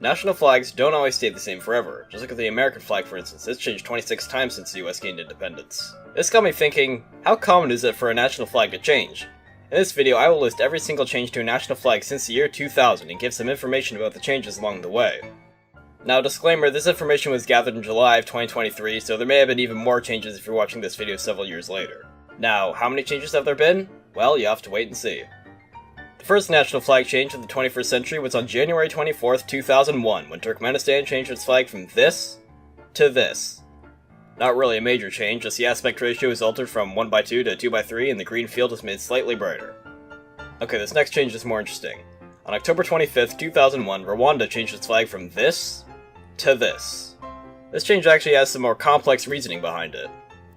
National flags don't always stay the same forever. Just look at the American flag for instance, it's changed 26 times since the US gained independence. This got me thinking, how common is it for a national flag to change? In this video I will list every single change to a national flag since the year 2000 and give some information about the changes along the way. Now disclaimer, this information was gathered in July of 2023, so there may have been even more changes if you're watching this video several years later. Now, how many changes have there been? Well, you have to wait and see. The first national flag change of the 21st century was on January 24th, 2001, when Turkmenistan changed its flag from this to this. Not really a major change, just the aspect ratio was altered from 1:2 to 2:3 and the green field was made slightly brighter. Okay, this next change is more interesting. On October 25th, 2001, Rwanda changed its flag from this to this. This change actually has some more complex reasoning behind it.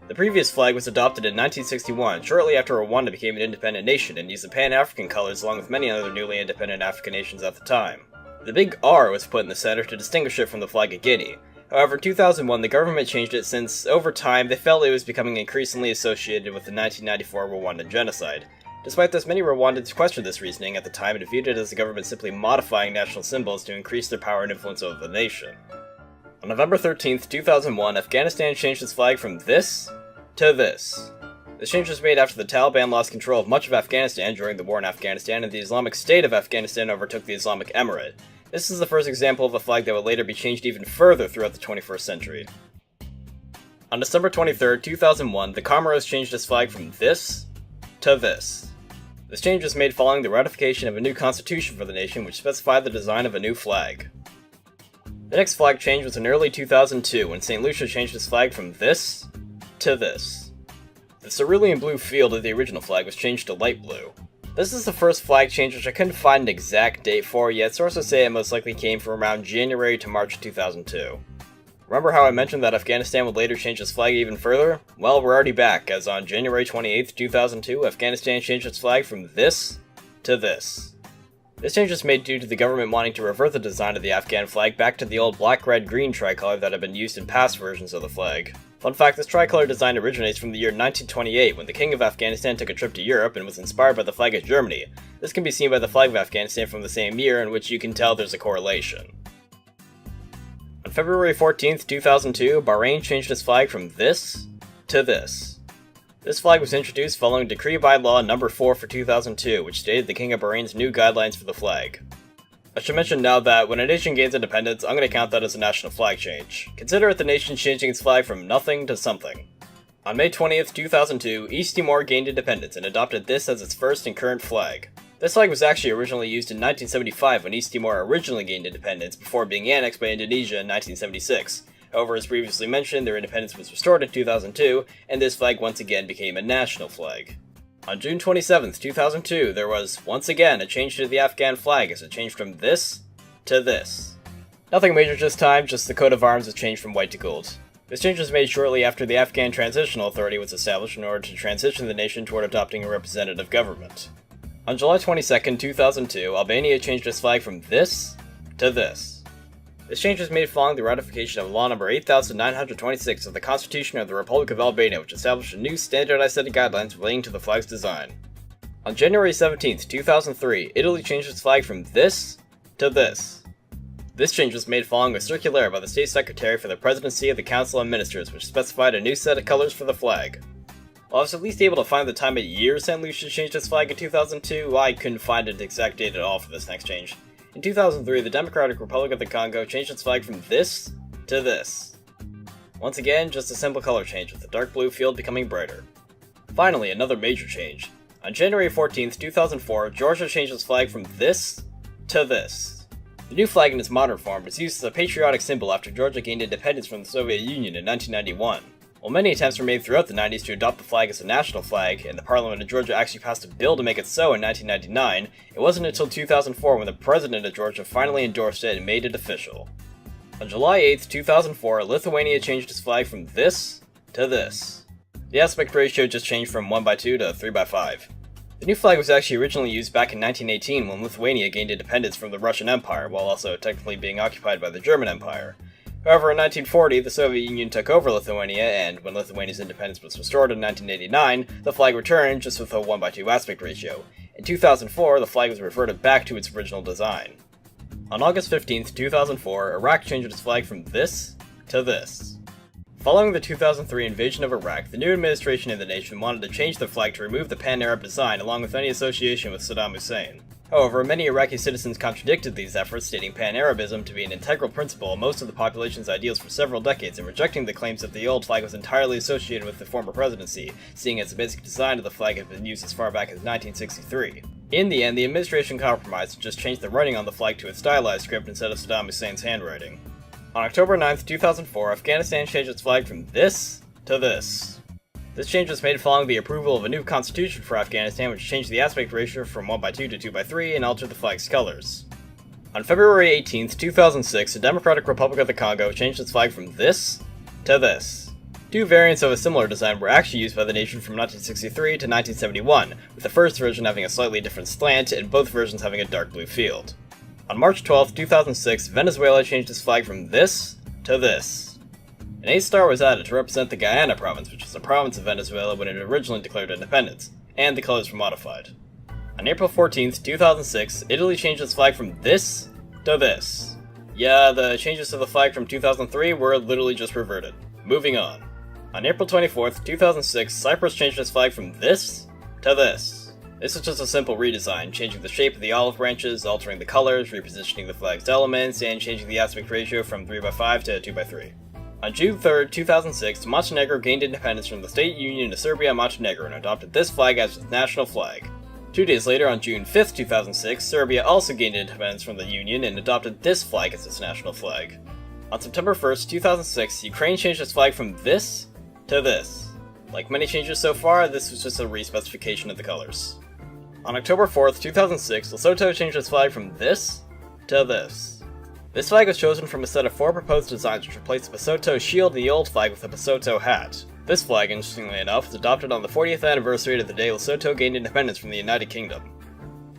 The previous flag was adopted in 1961, shortly after Rwanda became an independent nation, and used the Pan-African colors along with many other newly independent African nations at the time. The big R was put in the center to distinguish it from the flag of Guinea. However, in 2001, the government changed it since, over time, they felt it was becoming increasingly associated with the 1994 Rwandan genocide. Despite this, many Rwandans questioned this reasoning at the time and viewed it as the government simply modifying national symbols to increase their power and influence over the nation. On November 13th, 2001, Afghanistan changed its flag from this to this. This change was made after the Taliban lost control of much of Afghanistan during the war in Afghanistan and the Islamic State of Afghanistan overtook the Islamic Emirate. This is the first example of a flag that would later be changed even further throughout the 21st century. On December 23rd, 2001, the Comoros changed its flag from this to this. This change was made following the ratification of a new constitution for the nation which specified the design of a new flag. The next flag change was in early 2002 when St. Lucia changed its flag from this to this. The cerulean blue field of the original flag was changed to light blue. This is the first flag change which I couldn't find an exact date for, yet sources say it most likely came from around January to March 2002. Remember how I mentioned that Afghanistan would later change its flag even further? Well, we're already back, as on January 28th, 2002, Afghanistan changed its flag from this to this. This change was made due to the government wanting to revert the design of the Afghan flag back to the old black-red-green tricolor that had been used in past versions of the flag. Fun fact, this tricolor design originates from the year 1928 when the King of Afghanistan took a trip to Europe and was inspired by the flag of Germany. This can be seen by the flag of Afghanistan from the same year, in which you can tell there's a correlation. On February 14th, 2002, Bahrain changed its flag from this to this. This flag was introduced following Decree by Law No. 4 for 2002, which stated the King of Bahrain's new guidelines for the flag. I should mention now that when a nation gains independence, I'm going to count that as a national flag change. Consider it the nation changing its flag from nothing to something. On May 20th, 2002, East Timor gained independence and adopted this as its first and current flag. This flag was actually originally used in 1975 when East Timor originally gained independence before being annexed by Indonesia in 1976. However, as previously mentioned, their independence was restored in 2002, and this flag once again became a national flag. On June 27th, 2002, there was, once again, a change to the Afghan flag as it changed from this to this. Nothing major this time, just the coat of arms was changed from white to gold. This change was made shortly after the Afghan Transitional Authority was established in order to transition the nation toward adopting a representative government. On July 22nd, 2002, Albania changed its flag from this to this. This change was made following the ratification of Law No. 8926 of the Constitution of the Republic of Albania, which established a new standardized set of guidelines relating to the flag's design. On January 17, 2003, Italy changed its flag from this to this. This change was made following a circular by the State Secretary for the Presidency of the Council of Ministers, which specified a new set of colors for the flag. While I was at least able to find the time of year St. Lucia changed its flag in 2002, I couldn't find an exact date at all for this next change. In 2003, the Democratic Republic of the Congo changed its flag from this to this. Once again, just a simple color change, with the dark blue field becoming brighter. Finally, another major change. On January 14th, 2004, Georgia changed its flag from this to this. The new flag in its modern form was used as a patriotic symbol after Georgia gained independence from the Soviet Union in 1991. While many attempts were made throughout the 90s to adopt the flag as a national flag, and the Parliament of Georgia actually passed a bill to make it so in 1999, it wasn't until 2004 when the President of Georgia finally endorsed it and made it official. On July 8th, 2004, Lithuania changed its flag from this to this. The aspect ratio just changed from 1:2 to 3:5. The new flag was actually originally used back in 1918 when Lithuania gained independence from the Russian Empire, while also technically being occupied by the German Empire. However, in 1940, the Soviet Union took over Lithuania, and when Lithuania's independence was restored in 1989, the flag returned, just with a 1:2 aspect ratio. In 2004, the flag was reverted back to its original design. On August 15th, 2004, Iraq changed its flag from this to this. Following the 2003 invasion of Iraq, the new administration in the nation wanted to change the flag to remove the pan-Arab design along with any association with Saddam Hussein. However, many Iraqi citizens contradicted these efforts, stating pan-Arabism to be an integral principle of most of the population's ideals for several decades and rejecting the claims that the old flag was entirely associated with the former presidency, seeing as the basic design of the flag had been used as far back as 1963. In the end, the administration compromised and just changed the writing on the flag to its stylized script instead of Saddam Hussein's handwriting. On October 9th, 2004, Afghanistan changed its flag from this to this. This change was made following the approval of a new constitution for Afghanistan, which changed the aspect ratio from 1:2 to 2:3 and altered the flag's colors. On February 18th, 2006, the Democratic Republic of the Congo changed its flag from this to this. Two variants of a similar design were actually used by the nation from 1963 to 1971, with the first version having a slightly different slant and both versions having a dark blue field. On March 12, 2006, Venezuela changed its flag from this to this. An A-star was added to represent the Guyana province, which was a province of Venezuela when it originally declared independence, and the colors were modified. On April 14, 2006, Italy changed its flag from this to this. Yeah, the changes to the flag from 2003 were literally just reverted. Moving on. On April 24, 2006, Cyprus changed its flag from this to this. This was just a simple redesign, changing the shape of the olive branches, altering the colors, repositioning the flag's elements, and changing the aspect ratio from 3:5 to 2:3. On June 3, 2006, Montenegro gained independence from the state union of Serbia and Montenegro and adopted this flag as its national flag. 2 days later, on June 5, 2006, Serbia also gained independence from the union and adopted this flag as its national flag. On September 1, 2006, Ukraine changed its flag from this to this. Like many changes so far, this was just a re-specification of the colors. On October 4, 2006, Lesotho changed its flag from this to this. This flag was chosen from a set of 4 proposed designs which replaced the Basotho shield in the old flag with a Basotho hat. This flag, interestingly enough, was adopted on the 40th anniversary of the day Lesotho gained independence from the United Kingdom.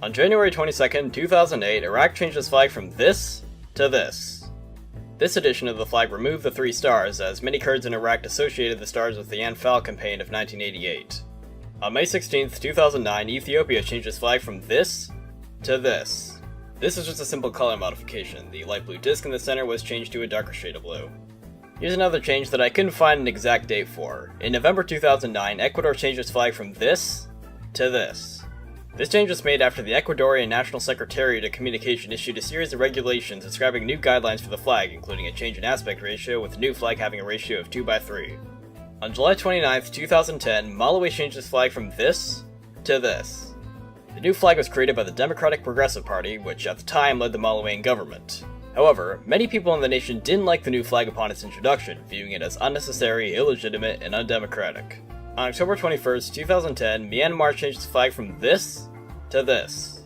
On January 22, 2008, Iraq changed its flag from this to this. This edition of the flag removed the 3 stars, as many Kurds in Iraq associated the stars with the Anfal campaign of 1988. On May 16, 2009, Ethiopia changed its flag from this to this. This is just a simple color modification. The light blue disc in the center was changed to a darker shade of blue. Here's another change that I couldn't find an exact date for. In November 2009, Ecuador changed its flag from this to this. This change was made after the Ecuadorian National Secretariat of Communication issued a series of regulations describing new guidelines for the flag, including a change in aspect ratio, with the new flag having a ratio of 2:3. On July 29, 2010, Malawi changed its flag from this to this. The new flag was created by the Democratic Progressive Party, which at the time led the Malawian government. However, many people in the nation didn't like the new flag upon its introduction, viewing it as unnecessary, illegitimate, and undemocratic. On October 21, 2010, Myanmar changed its flag from this to this.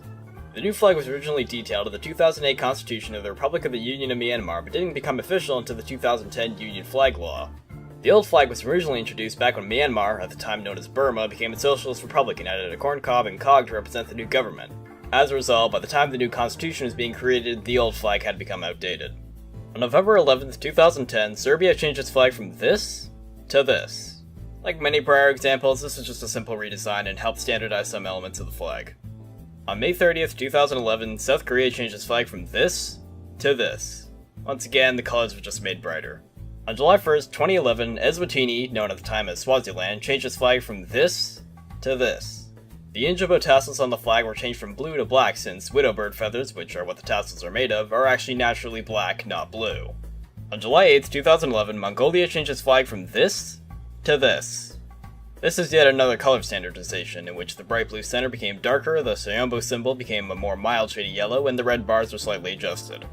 The new flag was originally detailed in the 2008 Constitution of the Republic of the Union of Myanmar, but didn't become official until the 2010 Union Flag Law. The old flag was originally introduced back when Myanmar, at the time known as Burma, became a socialist republic and added a corn cob and cog to represent the new government. As a result, by the time the new constitution was being created, the old flag had become outdated. On November 11, 2010, Serbia changed its flag from this to this. Like many prior examples, this was just a simple redesign and helped standardize some elements of the flag. On May 30, 2011, South Korea changed its flag from this to this. Once again, the colors were just made brighter. On July 1st, 2011, Eswatini, known at the time as Swaziland, changed its flag from this to this. The Injabo tassels on the flag were changed from blue to black since widowbird feathers, which are what the tassels are made of, are actually naturally black, not blue. On July 8th, 2011, Mongolia changed its flag from this to this. This is yet another color standardization, in which the bright blue center became darker, the Sayombo symbol became a more mild shade of yellow, and the red bars were slightly adjusted.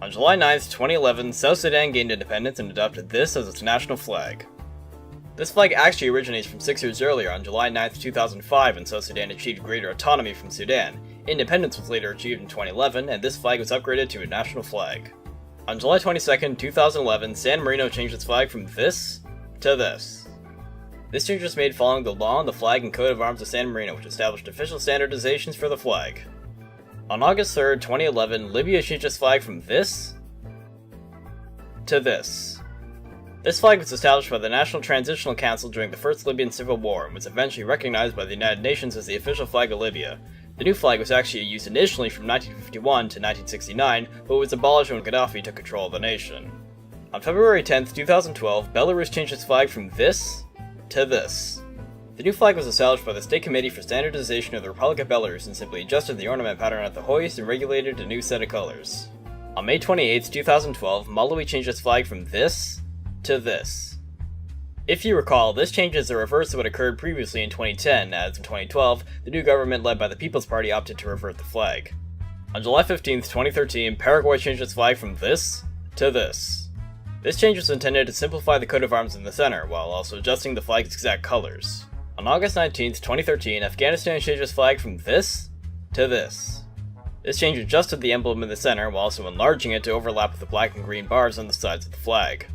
On July 9, 2011, South Sudan gained independence and adopted this as its national flag. This flag actually originates from 6 years earlier, on July 9, 2005, when South Sudan achieved greater autonomy from Sudan. Independence was later achieved in 2011, and this flag was upgraded to a national flag. On July 22, 2011, San Marino changed its flag from this to this. This change was made following the law on the flag and coat of arms of San Marino, which established official standardizations for the flag. On August 3, 2011, Libya changed its flag from this to this. This flag was established by the National Transitional Council during the First Libyan Civil War and was eventually recognized by the United Nations as the official flag of Libya. The new flag was actually used initially from 1951 to 1969, but was abolished when Gaddafi took control of the nation. On February 10, 2012, Belarus changed its flag from this to this. The new flag was established by the State Committee for Standardization of the Republic of Belarus and simply adjusted the ornament pattern at the hoist and regulated a new set of colors. On May 28, 2012, Malawi changed its flag from this to this. If you recall, this change is the reverse of what occurred previously in 2010, as in 2012, the new government led by the People's Party opted to revert the flag. On July 15, 2013, Paraguay changed its flag from this to this. This change was intended to simplify the coat of arms in the center, while also adjusting the flag's exact colors. On August 19, 2013, Afghanistan changed its flag from this to this. This change adjusted the emblem in the center, while also enlarging it to overlap with the black and green bars on the sides of the flag.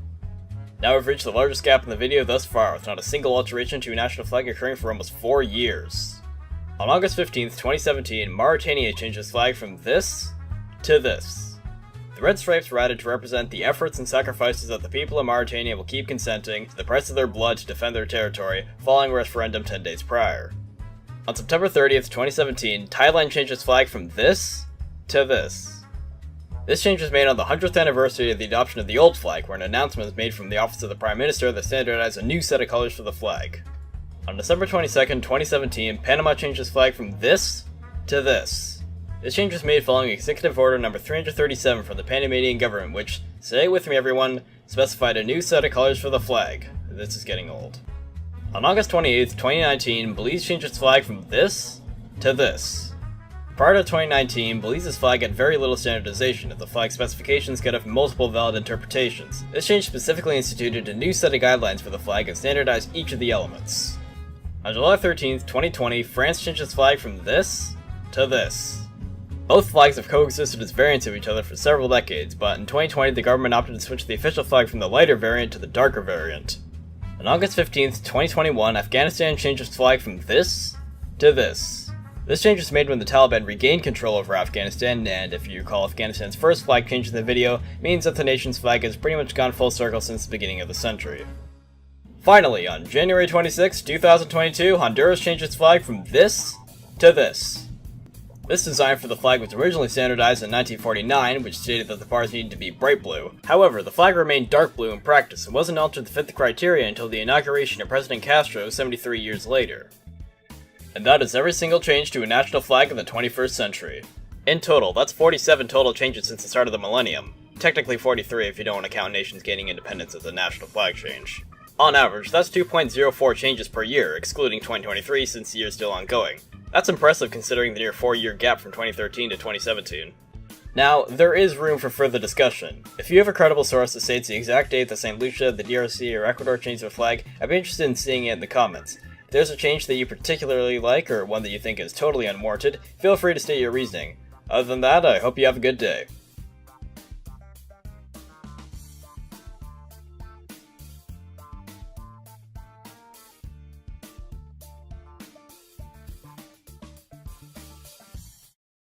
Now we've reached the largest gap in the video thus far, with not a single alteration to a national flag occurring for almost 4 years. On August 15, 2017, Mauritania changed its flag from this to this. The red stripes were added to represent the efforts and sacrifices that the people of Mauritania will keep consenting to the price of their blood to defend their territory following a referendum 10 days prior. On September 30th, 2017, Thailand changed its flag from this to this. This change was made on the 100th anniversary of the adoption of the old flag, where an announcement was made from the office of the Prime Minister that standardized a new set of colors for the flag. On December 22nd, 2017, Panama changed its flag from this to this. This change was made following Executive Order No. 337 from the Panamanian government, which, say it with me everyone, specified a new set of colors for the flag. This is getting old. On August 28, 2019, Belize changed its flag from this to this. Prior to 2019, Belize's flag had very little standardization, as the flag specifications could have multiple valid interpretations. This change specifically instituted a new set of guidelines for the flag and standardized each of the elements. On July 13, 2020, France changed its flag from this to this. Both flags have coexisted as variants of each other for several decades, but in 2020 the government opted to switch the official flag from the lighter variant to the darker variant. On August 15, 2021, Afghanistan changed its flag from this to this. This change was made when the Taliban regained control over Afghanistan, and if you recall, Afghanistan's first flag change in the video means that the nation's flag has pretty much gone full circle since the beginning of the century. Finally, on January 26, 2022, Honduras changed its flag from this to this. This design for the flag was originally standardized in 1949, which stated that the bars needed to be bright blue. However, the flag remained dark blue in practice and wasn't altered to fit the criteria until the inauguration of President Castro 73 years later. And that is every single change to a national flag in the 21st century. In total, that's 47 total changes since the start of the millennium. Technically 43 if you don't want to count nations gaining independence as a national flag change. On average, that's 2.04 changes per year, excluding 2023 since the year is still ongoing. That's impressive considering the near 4-year gap from 2013 to 2017. Now, there is room for further discussion. If you have a credible source that states the exact date that St. Lucia, the DRC, or Ecuador changed their flag, I'd be interested in seeing it in the comments. If there's a change that you particularly like, or one that you think is totally unwarranted, feel free to state your reasoning. Other than that, I hope you have a good day.